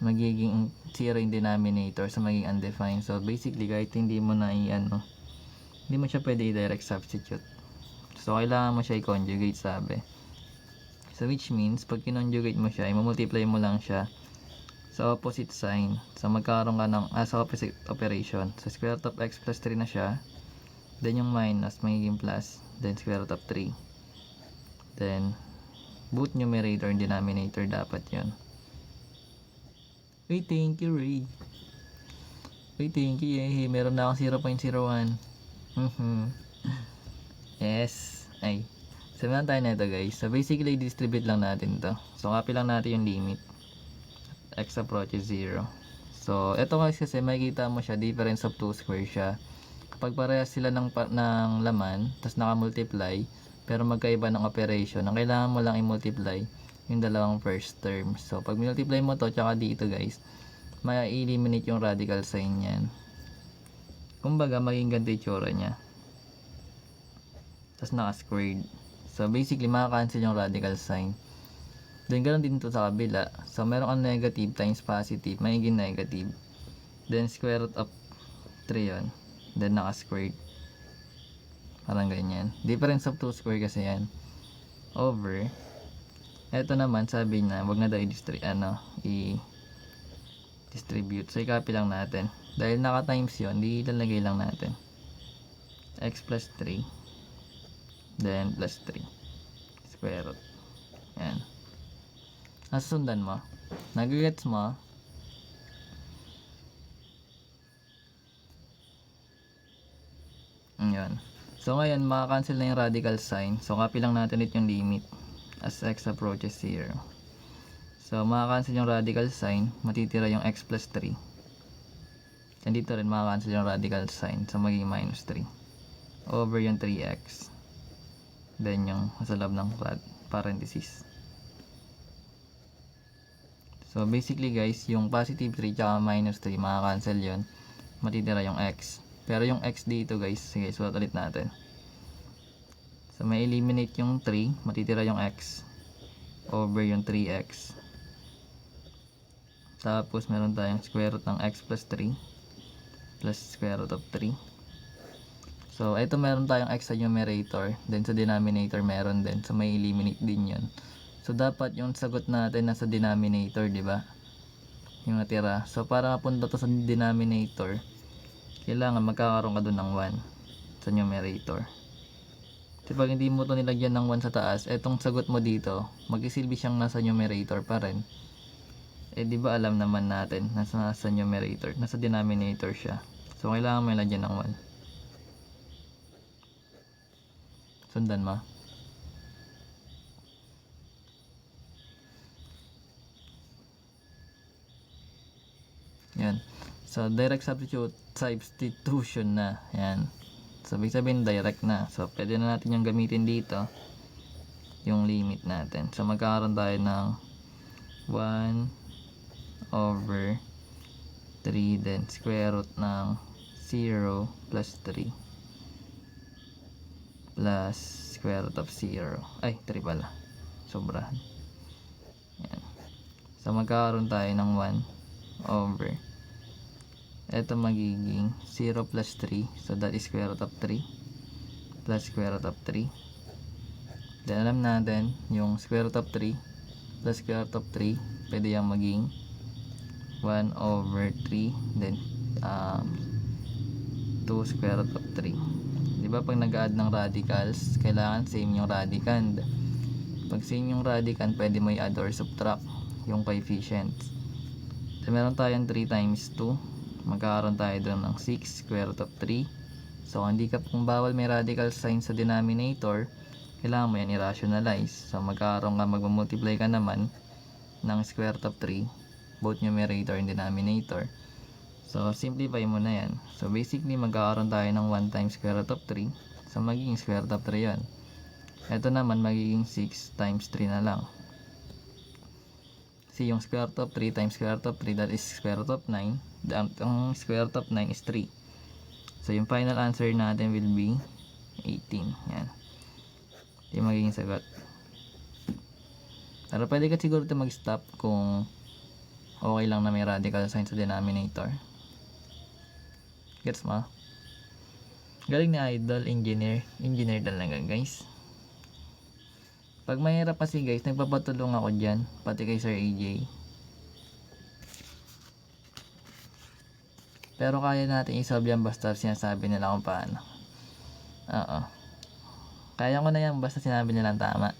magiging 0 yung denominator, so magiging undefined. So basically kahit hindi mo na hindi mo siya pwede i-direct substitute. So kailangan mo siya i-conjugate, sabi. So which means pag kinonjugate mo siya, i-multiply mo lang siya sa opposite sign. So magkakaroon ka ng sa opposite operation. So square root of x plus 3 na siya. Then yung minus magiging plus. Then square root of 3. Then both numerator and denominator dapat yun. Wait, thank you, Ray. Wait, thank you. Yay. Meron na akong 0.01. Yes. Ay. Sabihan tayo na ito, guys. So basically distribute lang natin to. So copy lang natin yung limit. X approaches 0. So ito kasi makikita mo siya, difference of 2 square siya. Kapag parehas sila ng laman, tapos naka-multiply, pero magkaiba ng operation, ang kailangan mo lang i-multiply yung dalawang first term. So pag multiply mo to tsaka dito, guys, ma-eliminate yung radical sign yan. Kumbaga maging ganito yung tsura nya, tapos naka-squared. So basically maka-cancel yung radical sign. Then ganoon din to sa kabila. So meron kang negative times positive, magiging negative. Then square root of 3 yun. Then naka-squared. Parang ganyan. Difference of 2 square kasi yan. Over. Ito naman sabi na wag na daw i-distribute. So i-copy lang natin. Dahil naka-times yun, di ilalagay lang natin. X plus 3. Then plus 3. Square root. Yan. Nasusundan mo? Nag-gets mo? Yan. So ngayon, maka-cancel na yung radical sign. So copy lang natin ulit yung limit as x approaches 0. So maka-cancel yung radical sign, matitira yung x plus 3. And dito rin maka-cancel yung radical sign, so magiging minus 3 over yung 3x. Then yung sa loob ng parenthesis. So basically guys, yung positive 3 tsaka minus 3 maka-cancel yun, matitira yung x. Pero yung x dito guys, sige, sulat ulit natin. So may eliminate yung 3, matitira yung x over yung 3x. Tapos meron tayong square root ng x plus 3 plus square root of 3. So ito meron tayong x sa numerator, then sa denominator meron din, so may eliminate din yun. So dapat yung sagot natin nasa denominator, di ba? Yung natira. So para mapunta to sa denominator, kailangan magkakaroon ka doon ng 1 sa numerator. Kasi pag hindi mo to nilagyan ng 1 sa taas, etong sagot mo dito, magsisilbi siyang nasa numerator pa rin. Eh di ba alam naman natin nasa numerator, nasa denominator siya. So kailangan mo ilagyan ng 1. Sundan mo. Yan. So direct substitution na. Yan. So ibig sabihin direct na. So pwede na natin yung gamitin dito, yung limit natin. So magkakaroon tayo ng 1 over 3, then square root ng 0 plus 3 plus square root of 0. Ay, 3 pala. Sobrahan. Yan. So magkakaroon tayo ng 1 over, ito magiging 0 plus 3, so that is square root of 3 plus square root of 3. Then alam natin yung square root of 3 plus square root of 3, pwede yung maging 1 over 3, then 2 square root of 3. Diba pag nag-add ng radicals, kailangan same yung radicand. Pag same yung radicand, pwede mo i-add or subtract yung coefficients. So meron tayong 3 times 2, magkakaroon tayo doon ng 6 square root of 3. So kung bawal may radical sign sa denominator, kailangan mo yan i-rationalize. So magmumultiply ka naman ng square root of 3, both numerator and denominator. So simplify mo na yan. So basically magkakaroon tayo ng 1 times square root of 3, so magiging square root of 3 yan. Ito naman magiging 6 times 3 na lang. Kasi yung square root of 3 times square root of 3, that is square root of 9. Ang square root of 9 is 3. So yung final answer natin will be 18. Yan. Yung magiging sagot. Pero pwede ka siguro ito mag-stop kung okay lang na may radical sign sa denominator. Gets mo? Galing ni Idol, engineer talaga guys. Pag mahirap kasi guys, nagpapatulong ako dyan, pati kay Sir AJ. Pero kaya natin isolve yan basta sinasabi nila kung paano. Oo. Kaya ko na yan basta sinabi nilang tama.